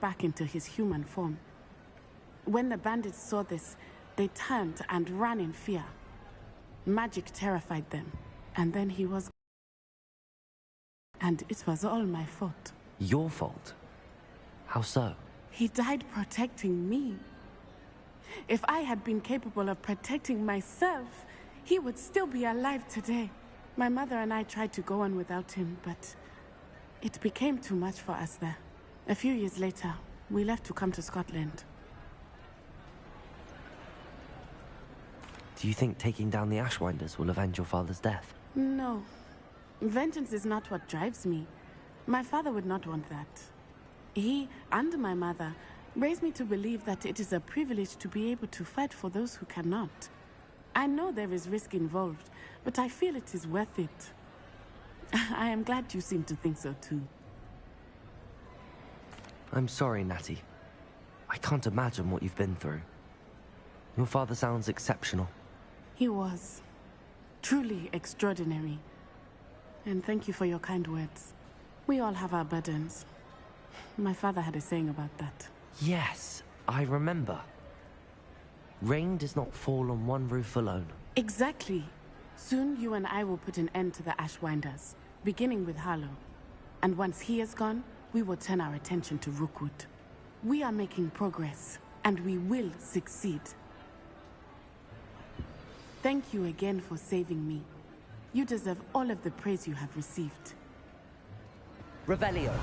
back into his human form. When the bandits saw this, they turned and ran in fear. Magic terrified them, and then he was... And it was all my fault. Your fault? How so? He died protecting me. If I had been capable of protecting myself, he would still be alive today. My mother and I tried to go on without him, but it became too much for us there. A few years later, we left to come to Scotland. Do you think taking down the Ashwinders will avenge your father's death? No. Vengeance is not what drives me. My father would not want that. He, and my mother, raised me to believe that it is a privilege to be able to fight for those who cannot. I know there is risk involved, but I feel it is worth it. I am glad you seem to think so too. I'm sorry, Natty. I can't imagine what you've been through. Your father sounds exceptional. He was. Truly extraordinary. And thank you for your kind words. We all have our burdens. My father had a saying about that. Yes, I remember. Rain does not fall on one roof alone. Exactly. Soon you and I will put an end to the Ashwinders, beginning with Harlow. And once he is gone, we will turn our attention to Rookwood. We are making progress, and we will succeed. Thank you again for saving me. You deserve all of the praise you have received. Revelio.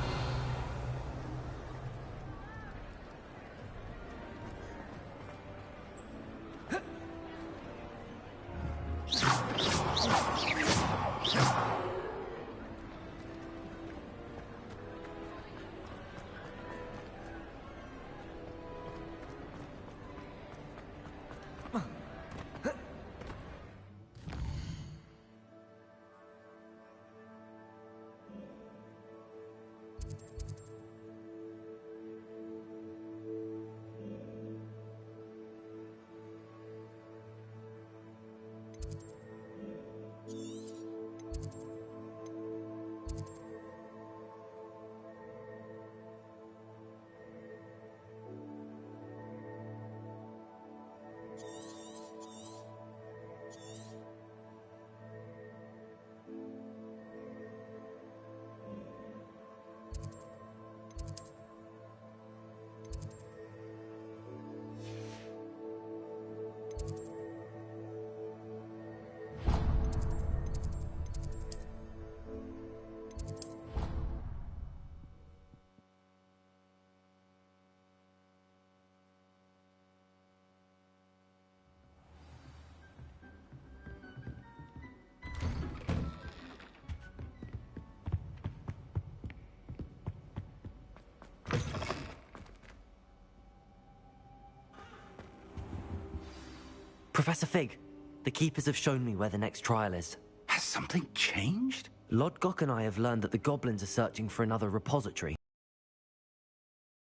Professor Fig, the Keepers have shown me where the next trial is. Has something changed? Lodgok and I have learned that the goblins are searching for another repository.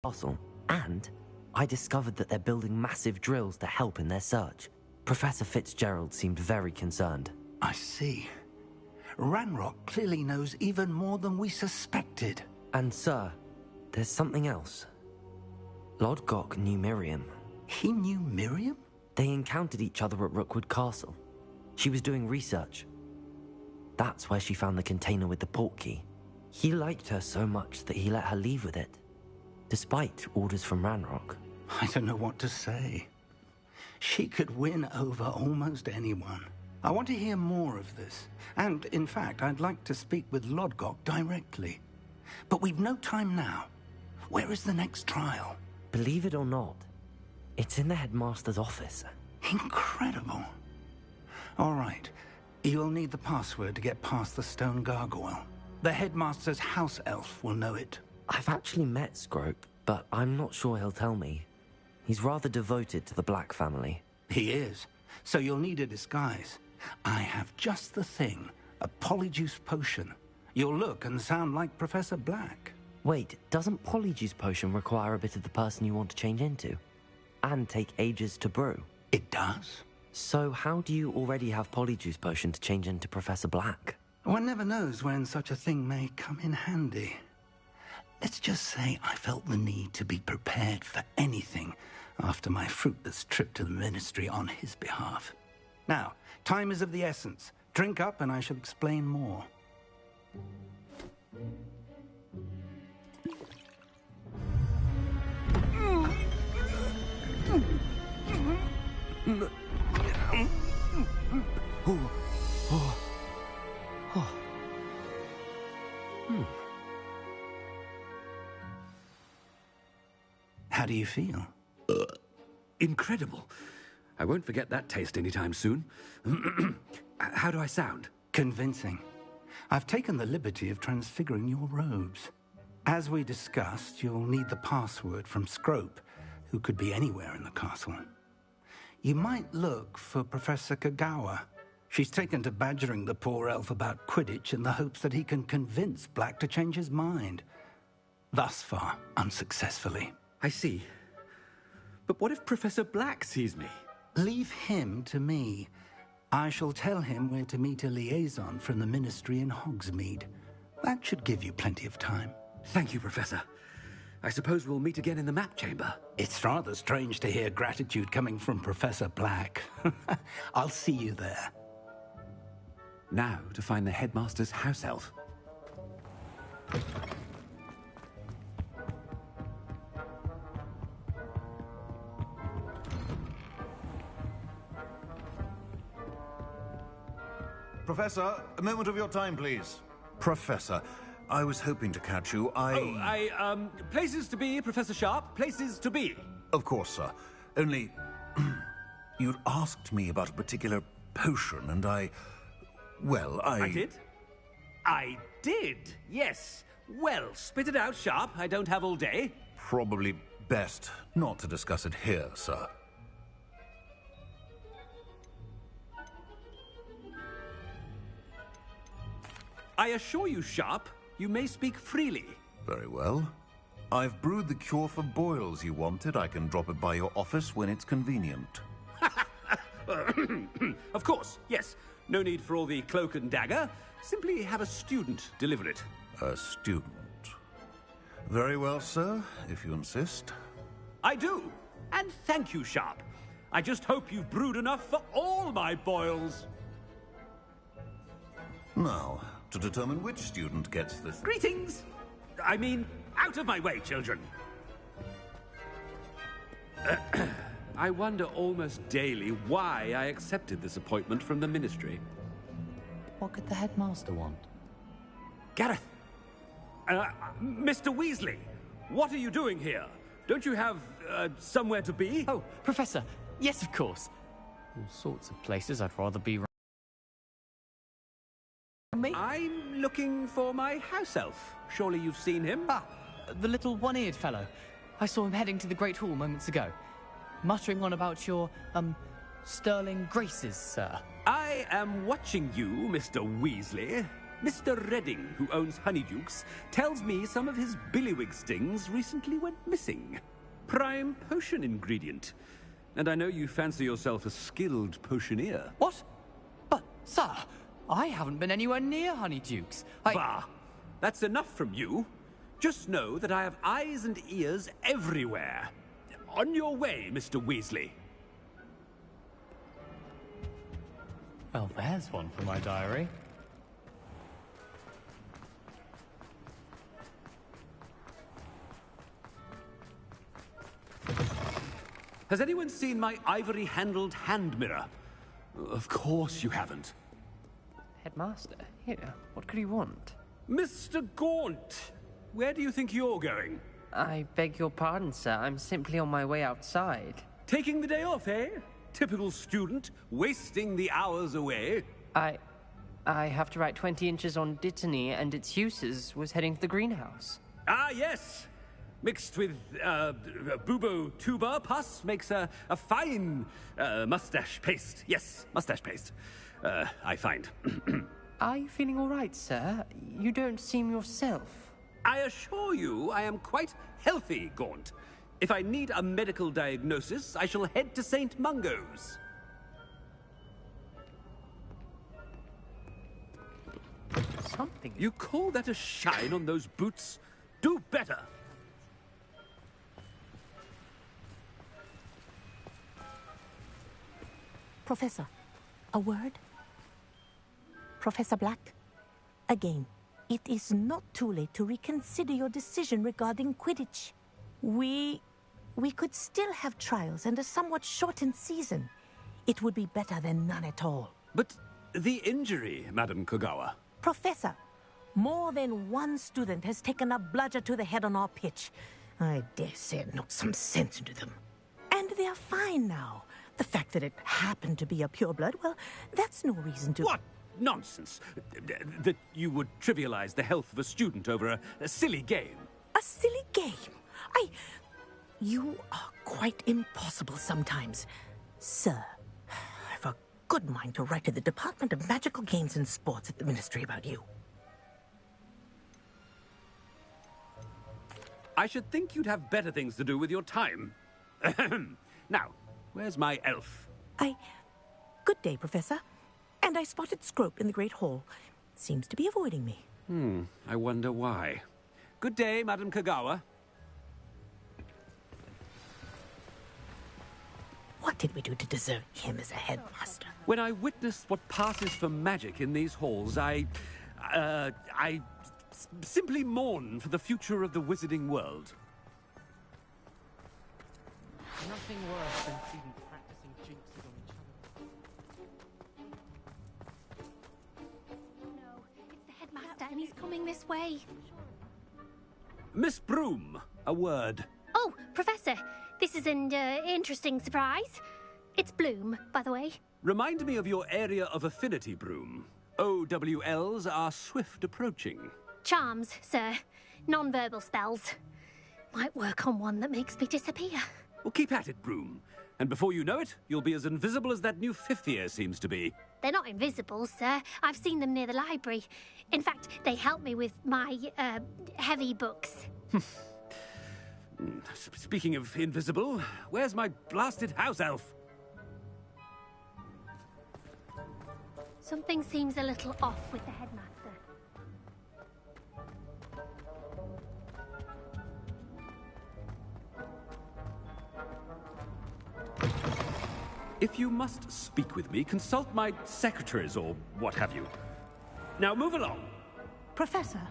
Castle. And I discovered that they're building massive drills to help in their search. Professor Fitzgerald seemed very concerned. I see. Ranrock clearly knows even more than we suspected. And sir, there's something else. Lodgok knew Miriam. He knew Miriam? They encountered each other at Rookwood Castle. She was doing research. That's where she found the container with the portkey. He liked her so much that he let her leave with it, despite orders from Ranrock. I don't know what to say. She could win over almost anyone. I want to hear more of this. And, in fact, I'd like to speak with Lodgok directly. But we've no time now. Where is the next trial? Believe it or not, it's in the headmaster's office. Incredible. All right. You'll need the password to get past the stone gargoyle. The headmaster's house elf will know it. I've actually met Scrope, but I'm not sure he'll tell me. He's rather devoted to the Black family. He is. So you'll need a disguise. I have just the thing. A polyjuice potion. You'll look and sound like Professor Black. Wait, doesn't Polyjuice Potion require a bit of the person you want to change into? And take ages to brew? It does. So how do you already have Polyjuice Potion to change into Professor Black? One never knows when such a thing may come in handy. Let's just say I felt the need to be prepared for anything after my fruitless trip to the ministry on his behalf. Now, time is of the essence. Drink up and I shall explain more. How do you feel? Incredible. I won't forget that taste anytime soon. How do I sound? Convincing. I've taken the liberty of transfiguring your robes. As we discussed, you'll need the password from Scrope, who could be anywhere in the castle. You might look for Professor Kagawa. She's taken to badgering the poor elf about Quidditch in the hopes that he can convince Black to change his mind. Thus far, unsuccessfully. I see. But what if Professor Black sees me? Leave him to me. I shall tell him where to meet a liaison from the ministry in Hogsmeade. That should give you plenty of time. Thank you, Professor. I suppose we'll meet again in the map chamber. It's rather strange to hear gratitude coming from Professor Black. I'll see you there. Now to find the headmaster's house elf. Professor, a moment of your time, please. Professor, I was hoping to catch you. Places to be, Professor Sharp. Places to be. Of course, sir. Only, you'd asked me about a particular potion, and I did? I did, yes. Well, spit it out, Sharp. I don't have all day. Probably best not to discuss it here, sir. I assure you, Sharp, you may speak freely. Very well. I've brewed the cure for boils you wanted. I can drop it by your office when it's convenient. Of course, yes. No need for all the cloak and dagger. Simply have a student deliver it. A student. Very well, sir, if you insist. I do. And thank you, Sharp. I just hope you've brewed enough for all my boils. Now, to determine which student gets this... Greetings! I mean, out of my way, children. I wonder almost daily why I accepted this appointment from the ministry. What could the headmaster want? Gareth! Mr. Weasley, what are you doing here? Don't you have, somewhere to be? Oh, Professor, yes, of course. All sorts of places I'd rather be. Me? I'm looking for my house elf. Surely you've seen him? Ah, the little one-eared fellow. I saw him heading to the Great Hall moments ago, muttering on about your, sterling graces, sir. I am watching you, Mr. Weasley. Mr. Redding, who owns Honeydukes, tells me some of his billywig stings recently went missing. Prime potion ingredient. And I know you fancy yourself a skilled potioneer. What? But, sir, I haven't been anywhere near Honeydukes. Bah! That's enough from you. Just know that I have eyes and ears everywhere. On your way, Mr. Weasley. Well, there's one for my diary. Has anyone seen my ivory-handled hand mirror? Of course you haven't. Headmaster, here, what could he want? Mr. Gaunt, where do you think you're going? I beg your pardon, sir. I'm simply on my way outside. Taking the day off, eh? Typical student, wasting the hours away. I have to write 20 inches on Dittany and its uses. Was heading to the greenhouse. Ah, yes. Mixed with, bubo tuber pus makes a fine, mustache paste. Yes, mustache paste. I find. Are you feeling all right, sir? You don't seem yourself. I assure you I am quite healthy, Gaunt. If I need a medical diagnosis, I shall head to St. Mungo's. Something. You call that a shine on those boots? Do better. Professor, a word? Professor Black, again, it is not too late to reconsider your decision regarding Quidditch. We could still have trials and a somewhat shortened season. It would be better than none at all. But the injury, Madam Kogawa. Professor, more than one student has taken a bludger to the head on our pitch. I dare say it knocked some sense into them. And they're fine now. The fact that it happened to be a pureblood, well, that's no reason to... What nonsense! That you would trivialize the health of a student over a silly game. A silly game? You are quite impossible sometimes. Sir, I've a good mind to write to the Department of Magical Games and Sports at the Ministry about you. I should think you'd have better things to do with your time. Now, where's my elf? Good day, Professor. And I spotted Scrope in the Great Hall. Seems to be avoiding me. I wonder why. Good day, Madam Kogawa. What did we do to deserve him as a headmaster? When I witness what passes for magic in these halls, I simply mourn for the future of the wizarding world. Nothing worse than students practicing jinxes on each other. No, it's the headmaster and he's coming this way. Miss Broom, a word. Oh, Professor, this is an interesting surprise. It's Bloom, by the way. Remind me of your area of affinity, Broom. OWLs are swift approaching. Charms, sir. Non-verbal spells. Might work on one that makes me disappear. Well, keep at it, Broom. And before you know it, you'll be as invisible as that new fifth year seems to be. They're not invisible, sir. I've seen them near the library. In fact, they help me with my, heavy books. Speaking of invisible, where's my blasted house elf? Something seems a little off with the headmaster. If you must speak with me, consult my secretaries or what have you. Now move along. Professor,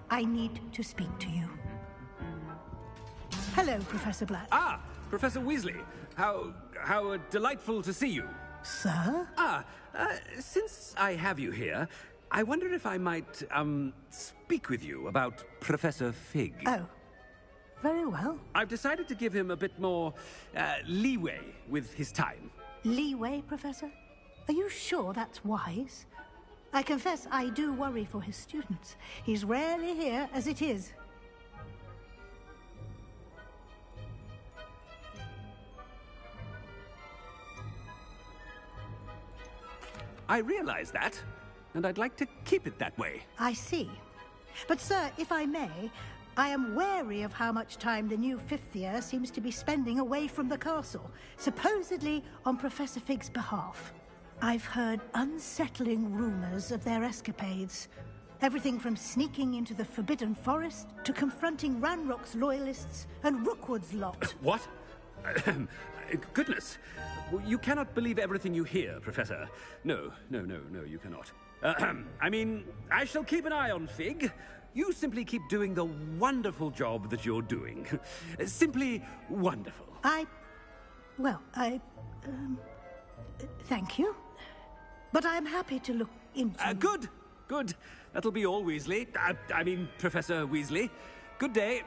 I need to speak to you. Hello, Professor Black. Ah, Professor Weasley. How delightful to see you. Sir? Since I have you here, I wonder if I might, speak with you about Professor Fig. Oh, very well. I've decided to give him a bit more, leeway with his time. Leeway, Professor? Are you sure that's wise? I confess I do worry for his students. He's rarely here as it is. I realize that, and I'd like to keep it that way. I see. But, sir, if I may, I am wary of how much time the new fifth year seems to be spending away from the castle, supposedly on Professor Fig's behalf. I've heard unsettling rumors of their escapades. Everything from sneaking into the Forbidden Forest to confronting Ranrock's loyalists and Rookwood's lot. What? Goodness. You cannot believe everything you hear, Professor. No, you cannot. I mean, I shall keep an eye on Fig. You simply keep doing the wonderful job that you're doing. Simply wonderful. Thank you. But I'm happy to look into... Good. That'll be all, Weasley. I mean, Professor Weasley. Good day.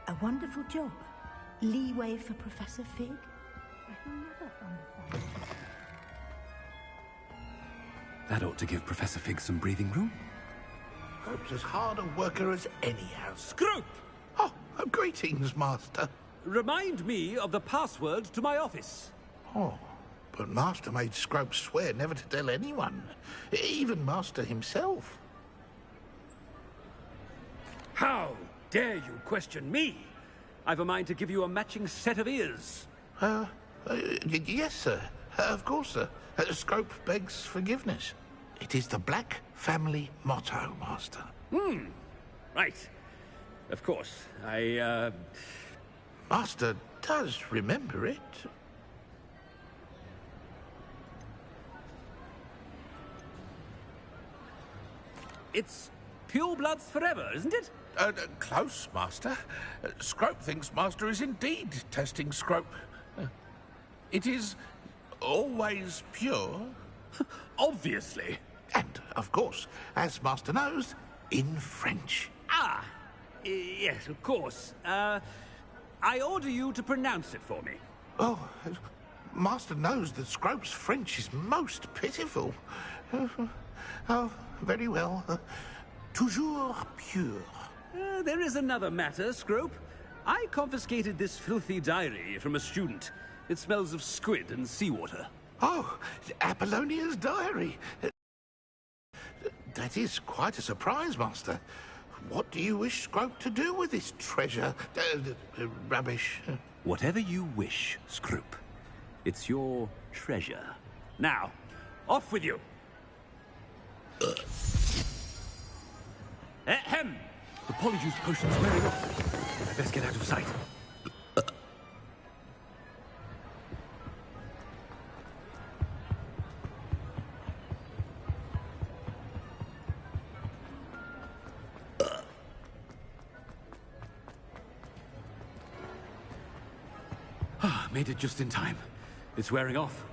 A wonderful job. Leeway for Professor Fig. I will never understand. That ought to give Professor Fig some breathing room. Hope's as hard a worker as any house. Scrope! Oh, greetings, Master. Remind me of the password to my office. Oh, but Master made Scrope swear never to tell anyone, even Master himself. How dare you question me? I've a mind to give you a matching set of ears. Yes, sir. Of course, sir. Scrope begs forgiveness. It is the Black family motto, Master. Right. Of course. Master does remember it. It's pure bloods forever, isn't it? Close, Master. Scrope thinks Master is indeed testing Scrope. It is always pure. Obviously. And, of course, as Master knows, in French. Ah, yes, of course. I order you to pronounce it for me. Oh, Master knows that Scrope's French is most pitiful. Oh, very well. Toujours pure. There is another matter, Scrope. I confiscated this filthy diary from a student. It smells of squid and seawater. Oh, Apollonia's diary. That is quite a surprise, Master. What do you wish Scrope to do with this treasure? Rubbish. Whatever you wish, Scrope. It's your treasure. Now, off with you. Ahem! The polyjuice potion's wearing off. I best get out of sight. Made it just in time. It's wearing off.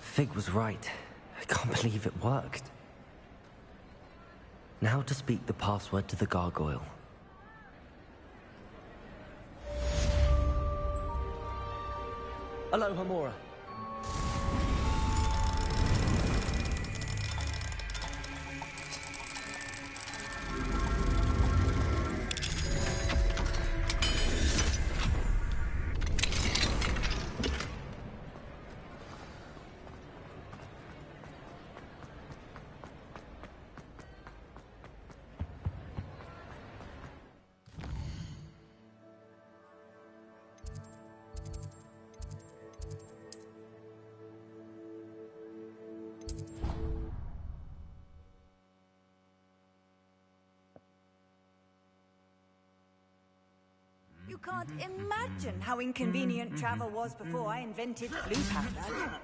Fig was right. I can't believe it worked. Now to speak the password to the gargoyle. Aloha, Mora. You can't imagine how inconvenient travel was before I invented blue powder.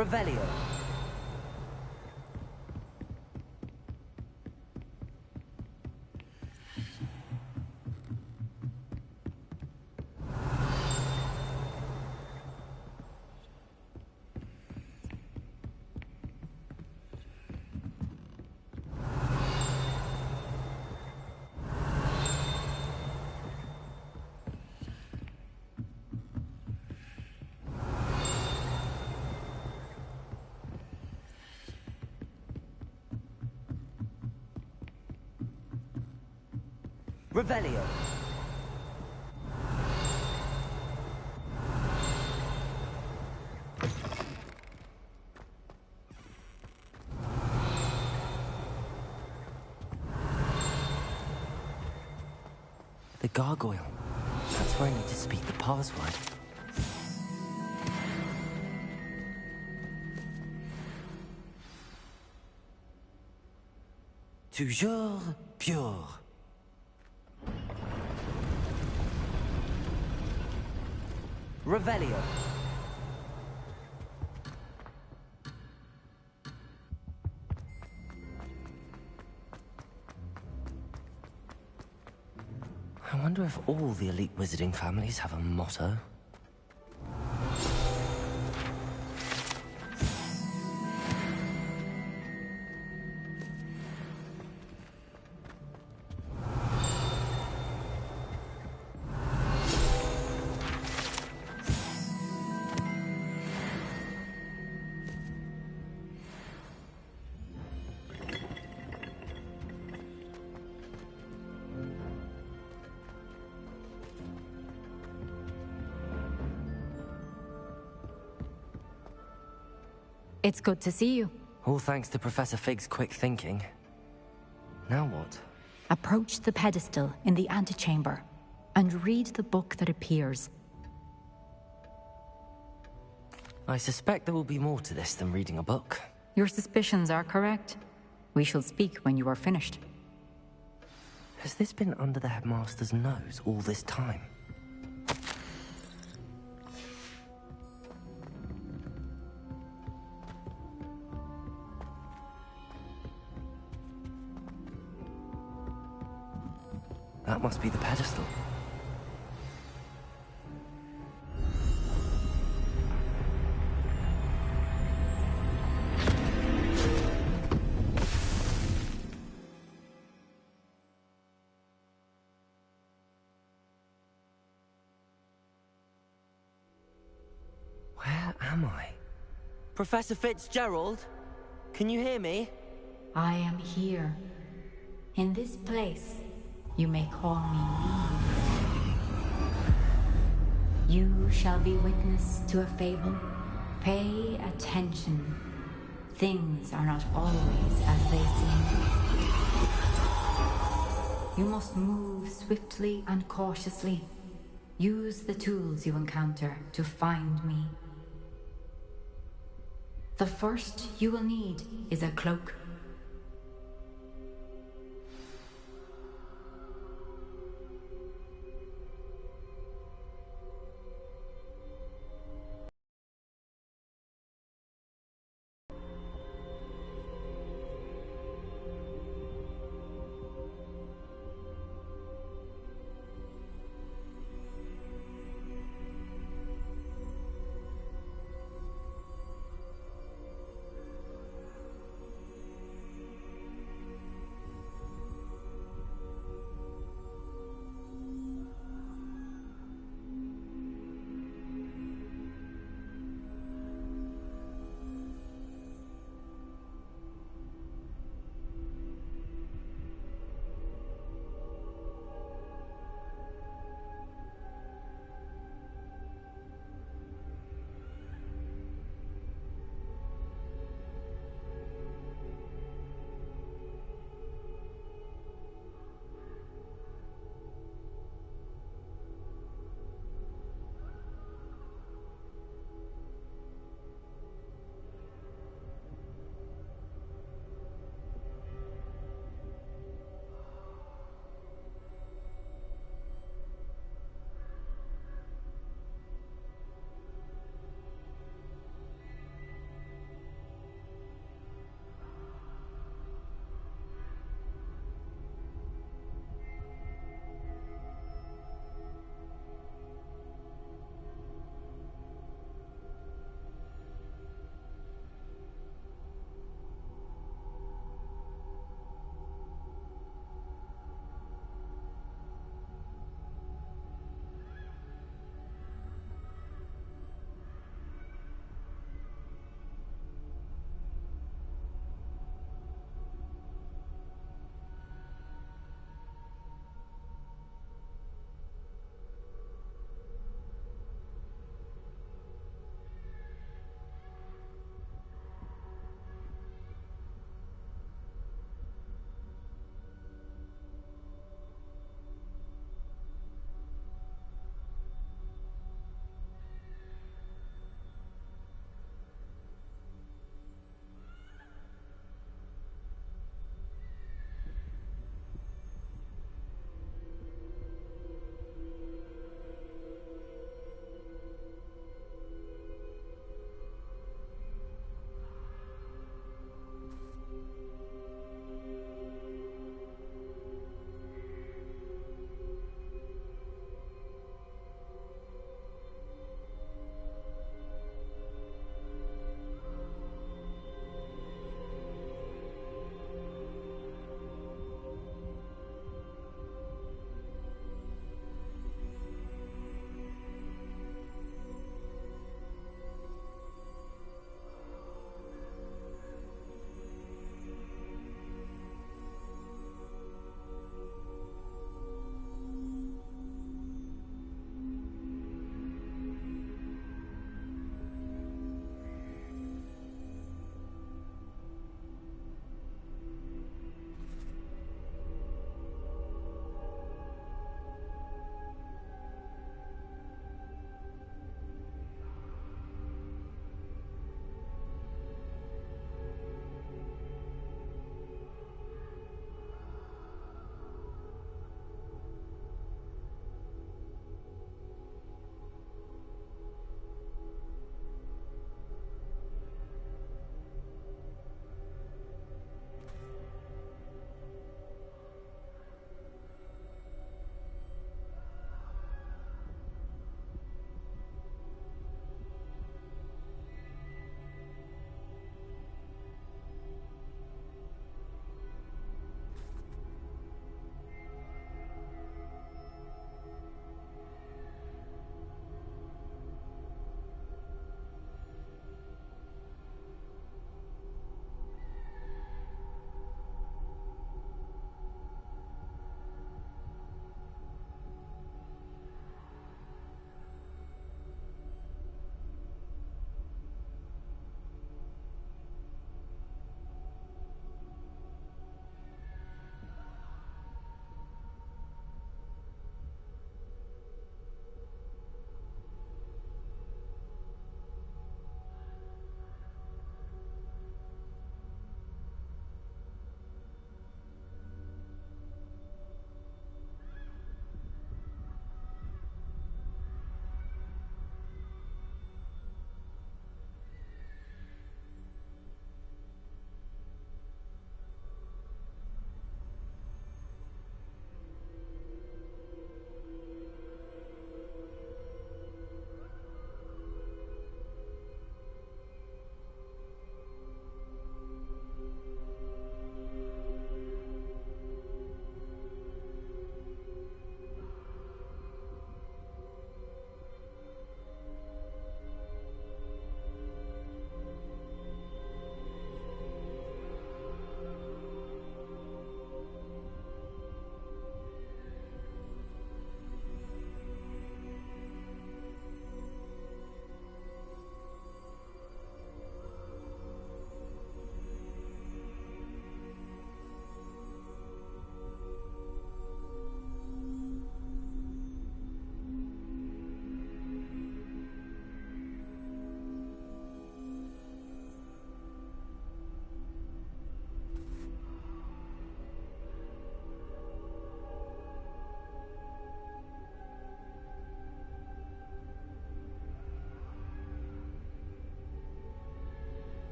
Revelio. Revelio. The gargoyle. That's where I need to speak the password. Toujours pure. Revelio. I wonder if all the elite wizarding families have a motto. It's good to see you. All thanks to Professor Fig's quick thinking. Now what? Approach the pedestal in the antechamber and read the book that appears. I suspect there will be more to this than reading a book. Your suspicions are correct. We shall speak when you are finished. Has this been under the headmaster's nose all this time? That must be the pedestal. Where am I? Professor Fitzgerald? Can you hear me? I am here. In this place, you may call me Eve. You shall be witness to a fable. Pay attention. Things are not always as they seem. You must move swiftly and cautiously. Use the tools you encounter to find me. The first you will need is a cloak.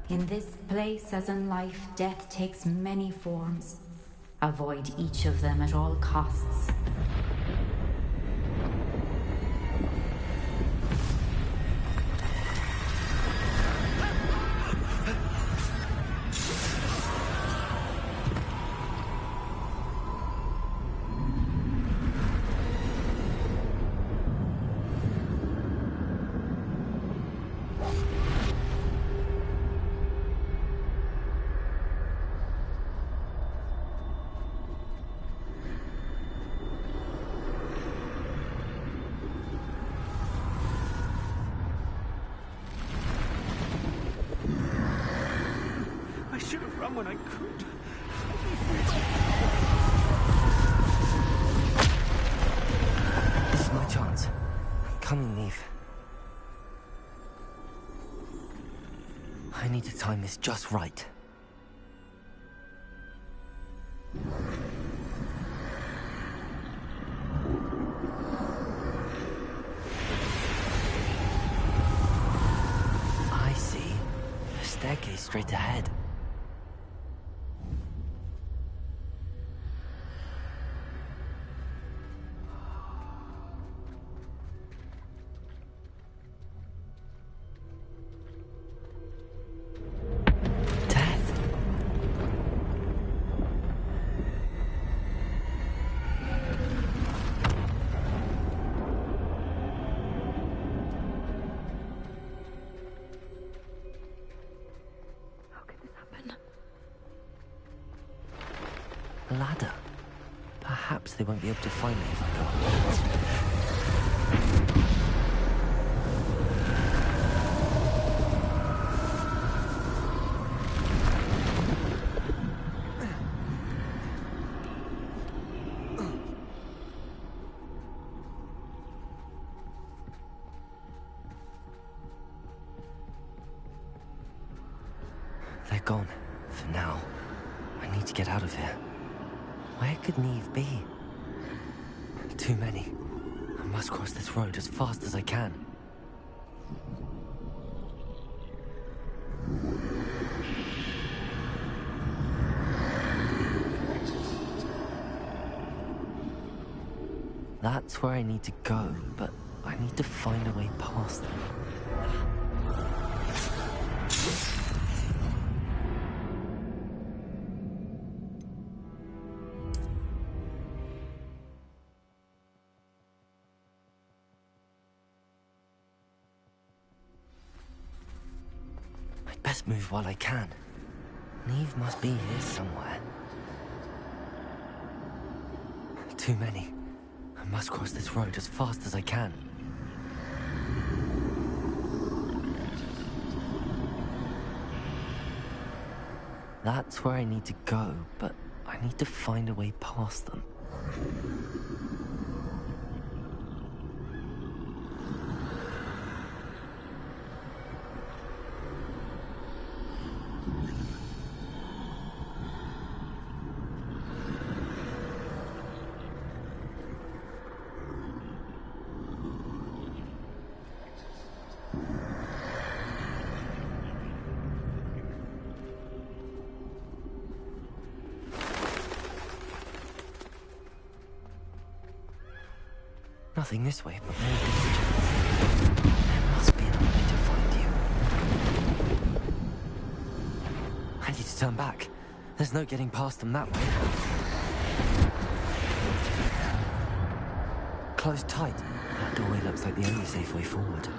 In this place, as in life, death takes many forms. Avoid each of them at all costs. I should have run when I could. This is my chance. Come and leave. I need to time this just right. I see. A staircase straight ahead. Ladder. Perhaps they won't be able to find me if I go up. They're gone. For now. I need to get out of here. Where could Neve be? Too many. I must cross this road as fast as I can. That's where I need to go, but I need to find a way past them. Best move while I can. Neve must be here somewhere. Too many. I must cross this road as fast as I can. That's where I need to go, but I need to find a way past them. Nothing this way, but more danger. There must be another way to find you. I need to turn back. There's no getting past them that way. Close tight. That doorway looks like the only safe way forward.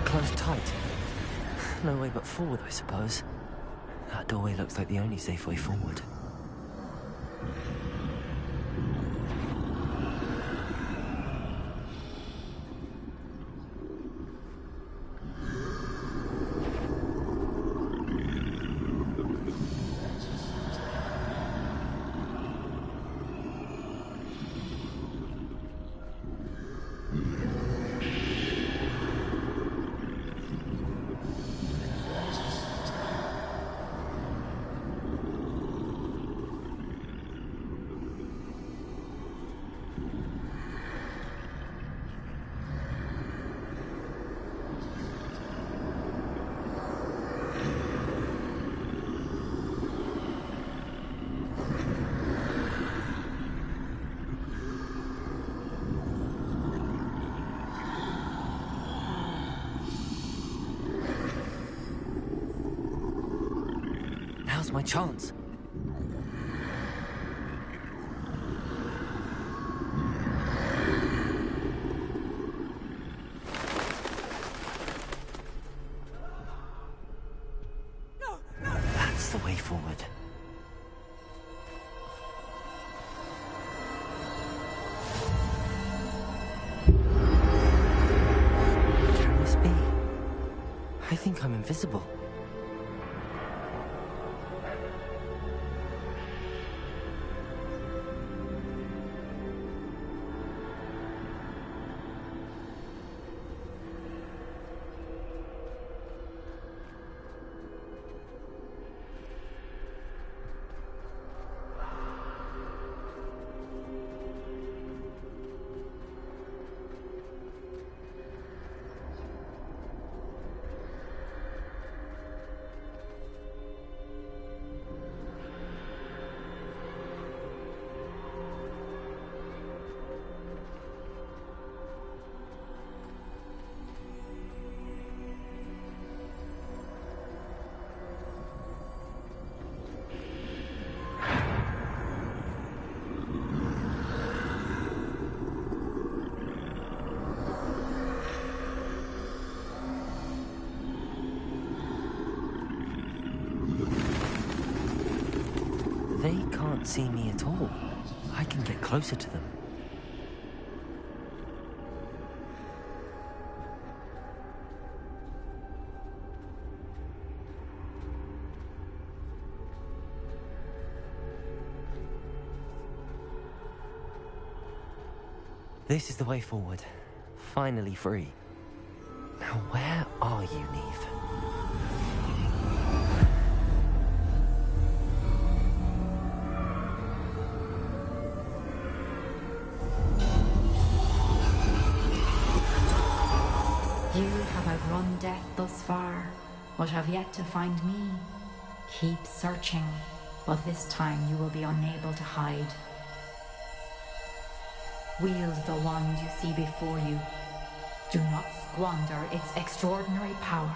Close tight. No way but forward, I suppose. That doorway looks like the only safe way forward. lost my chance. That's the way forward. Can this be? I think I'm invisible. They can't see me at all. I can get closer to them. This is the way forward. Finally free. Now where are you, Neve? You have outrun death thus far, but have yet to find me. Keep searching, but this time you will be unable to hide. Wield the wand you see before you. Do not squander its extraordinary power.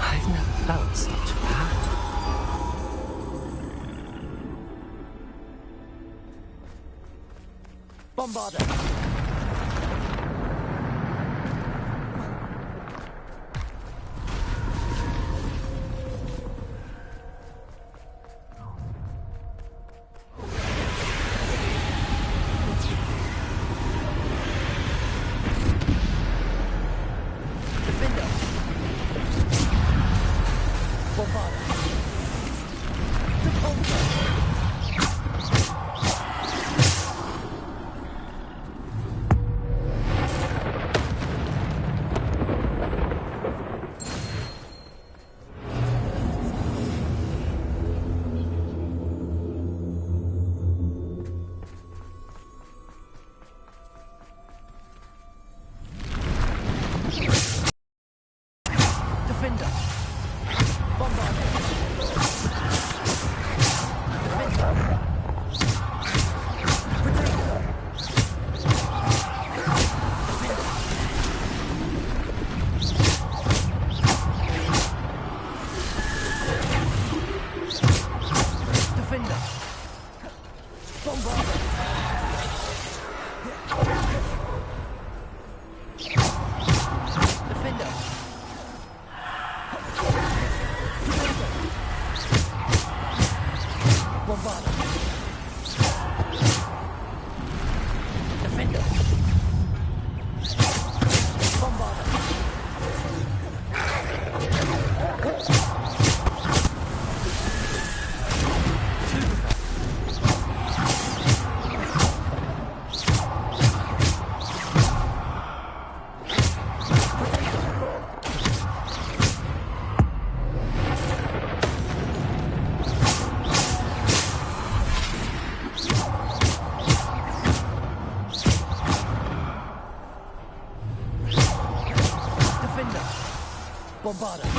I've never felt such power. Bombarder! Bombarda.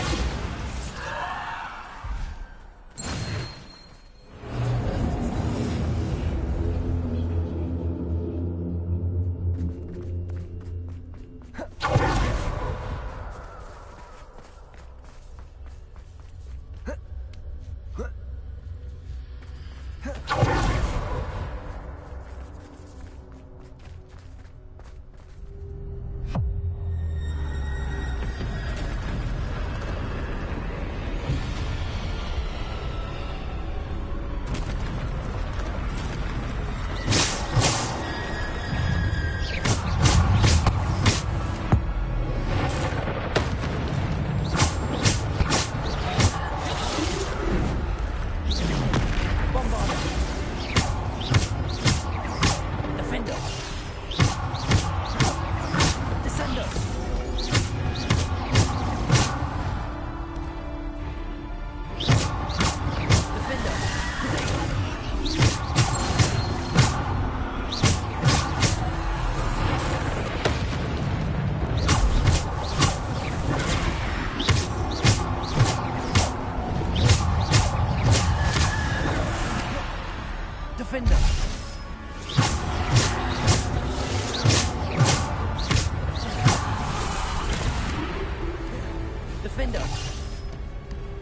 Defender!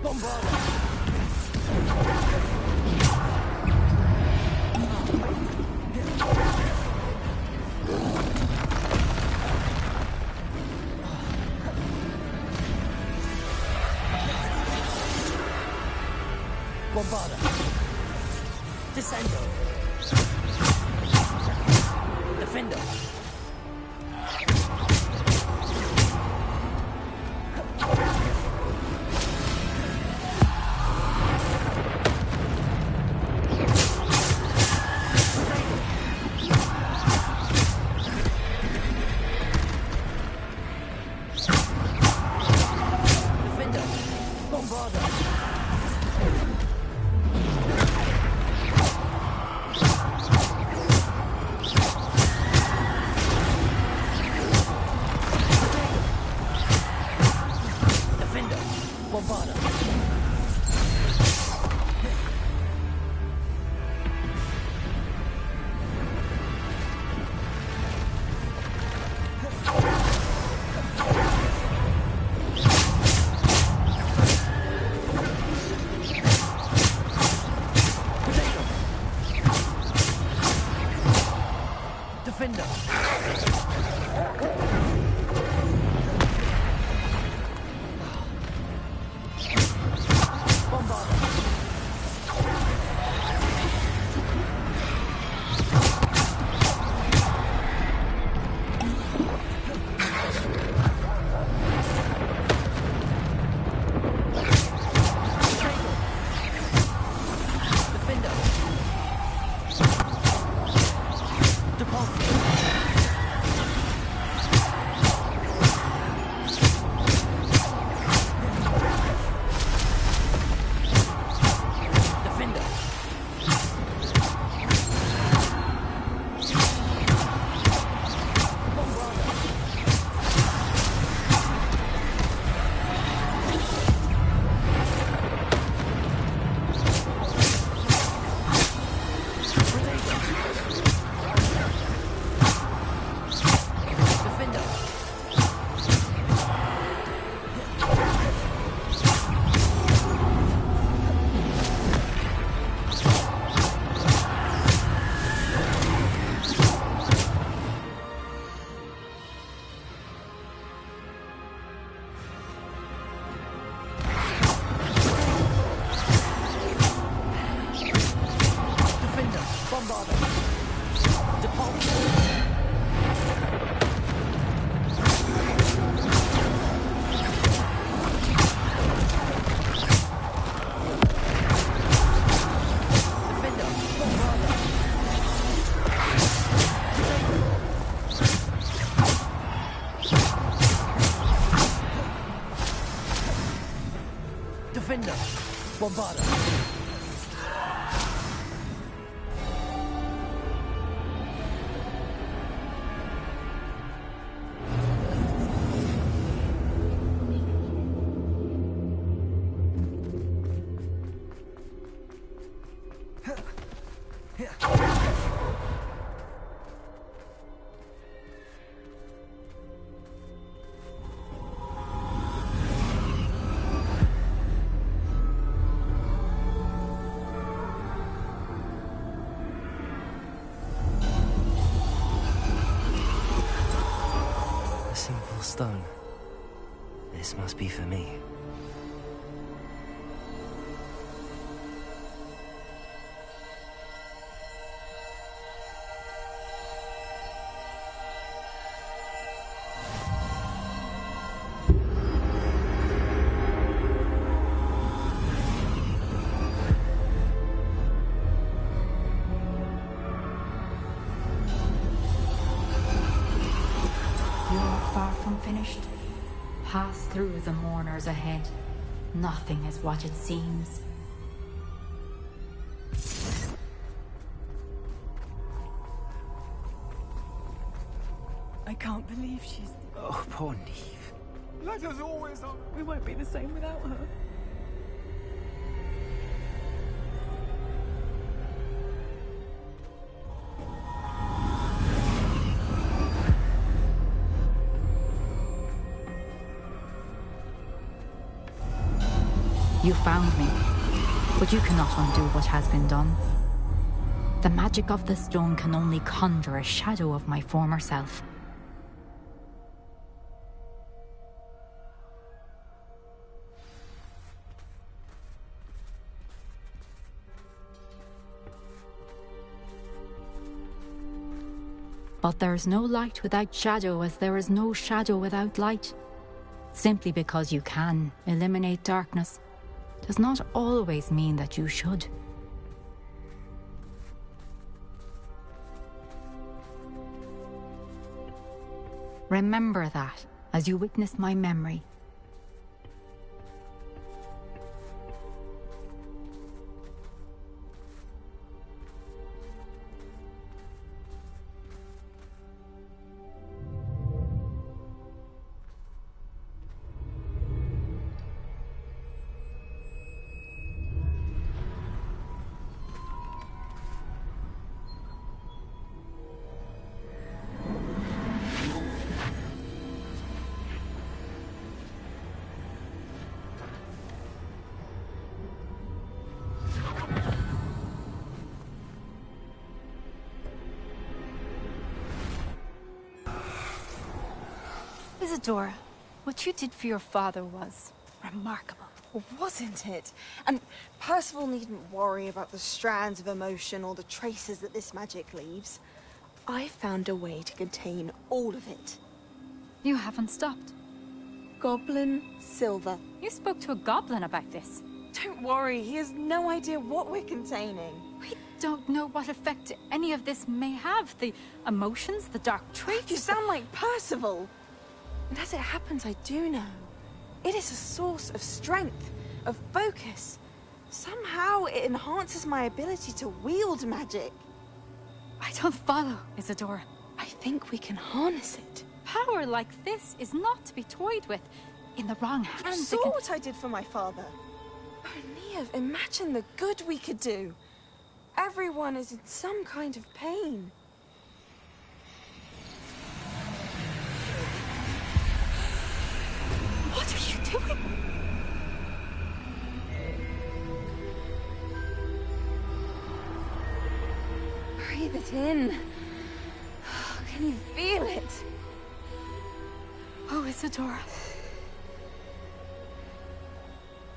Bombarder! Bombarder! Descendo! Defender! Defender! Bombarder! Stone. This must be for me. Finished. Pass through the mourners ahead. Nothing is what it seems. I can't believe she's... Oh, poor Neve. Let us always up. We won't be the same without her. You found me, but you cannot undo what has been done. The magic of the stone can only conjure a shadow of my former self. But there is no light without shadow, as there is no shadow without light. Simply because you can eliminate darkness does not always mean that you should. Remember that as you witness my memory. Isadora, what you did for your father was remarkable. Well, wasn't it? And Percival needn't worry about the strands of emotion or the traces that this magic leaves. I found a way to contain all of it. You haven't stopped. Goblin Silver. You spoke to a goblin about this. Don't worry, he has no idea what we're containing. We don't know what effect any of this may have. The emotions, the dark traits. You sound like Percival. And as it happens, I do know. It is a source of strength, of focus. Somehow it enhances my ability to wield magic. I don't follow, Isadora. I think we can harness it. Power like this is not to be toyed with. In the wrong hands, You saw what I did for my father. Oh, Neve, imagine the good we could do. Everyone is in some kind of pain. What are you doing? Breathe it in. Can you feel it? Oh, Isadora.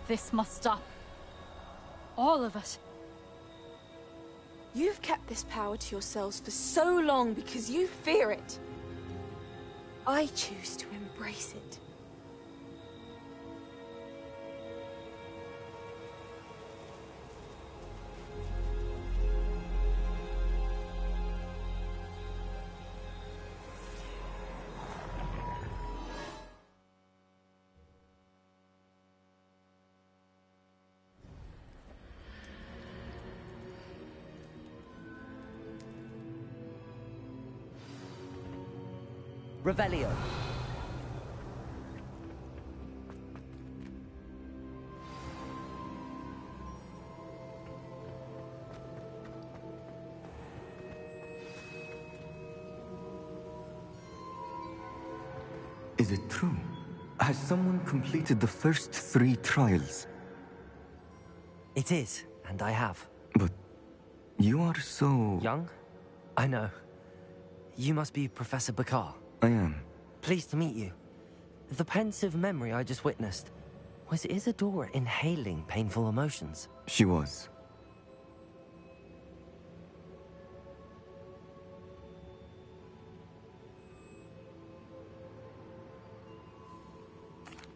This must stop. All of it. You've kept this power to yourselves for so long because you fear it. I choose to embrace it. Revelio. Is it true? Has someone completed the first 3 trials? It is, and I have. But you are so... Young? I know. You must be Professor Bakar. I am. Pleased to meet you. The pensive memory I just witnessed, was Isadora inhaling painful emotions? She was.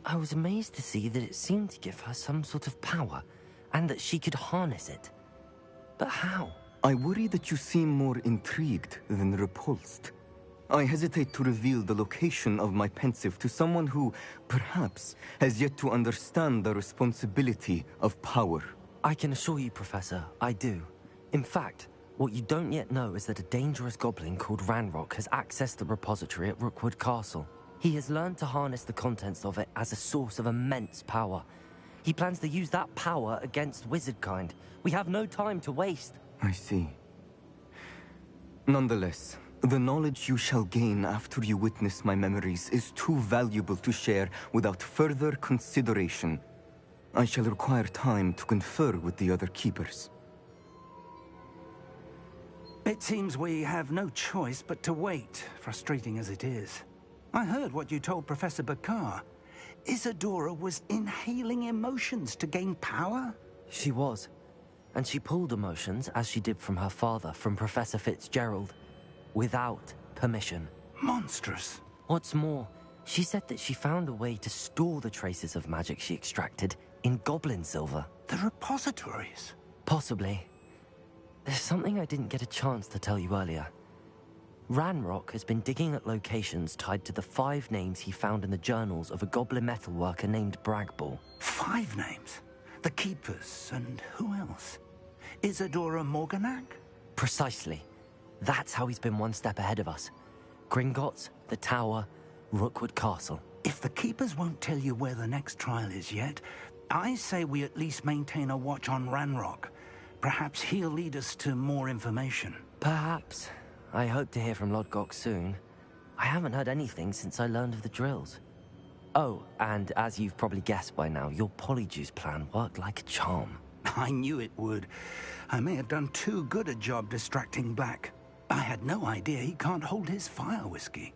I was amazed to see that it seemed to give her some sort of power, and that she could harness it. But how? I worry that you seem more intrigued than repulsed. I hesitate to reveal the location of my pensive to someone who, perhaps, has yet to understand the responsibility of power. I can assure you, Professor, I do. In fact, what you don't yet know is that a dangerous goblin called Ranrock has accessed the repository at Rookwood Castle. He has learned to harness the contents of it as a source of immense power. He plans to use that power against wizardkind. We have no time to waste. I see. Nonetheless, the knowledge you shall gain after you witness my memories is too valuable to share without further consideration. I shall require time to confer with the other keepers. It seems we have no choice but to wait, frustrating as it is. I heard what you told Professor Bakar. Isadora was inhaling emotions to gain power? She was. And she pulled emotions, as she did from her father, from Professor Fitzgerald, without permission. Monstrous. What's more, she said that she found a way to store the traces of magic she extracted in goblin silver. The repositories? Possibly. There's something I didn't get a chance to tell you earlier. Ranrock has been digging at locations tied to the 5 names he found in the journals of a goblin metalworker named Bragball. 5 names? The Keepers, and who else? Isadora Morganac? Precisely. That's how he's been one step ahead of us. Gringotts, the Tower, Rookwood Castle. If the Keepers won't tell you where the next trial is yet, I say we at least maintain a watch on Ranrock. Perhaps he'll lead us to more information. Perhaps. I hope to hear from Lodgok soon. I haven't heard anything since I learned of the drills. Oh, and as you've probably guessed by now, your polyjuice plan worked like a charm. I knew it would. I may have done too good a job distracting Black. I had no idea he can't hold his fire whiskey.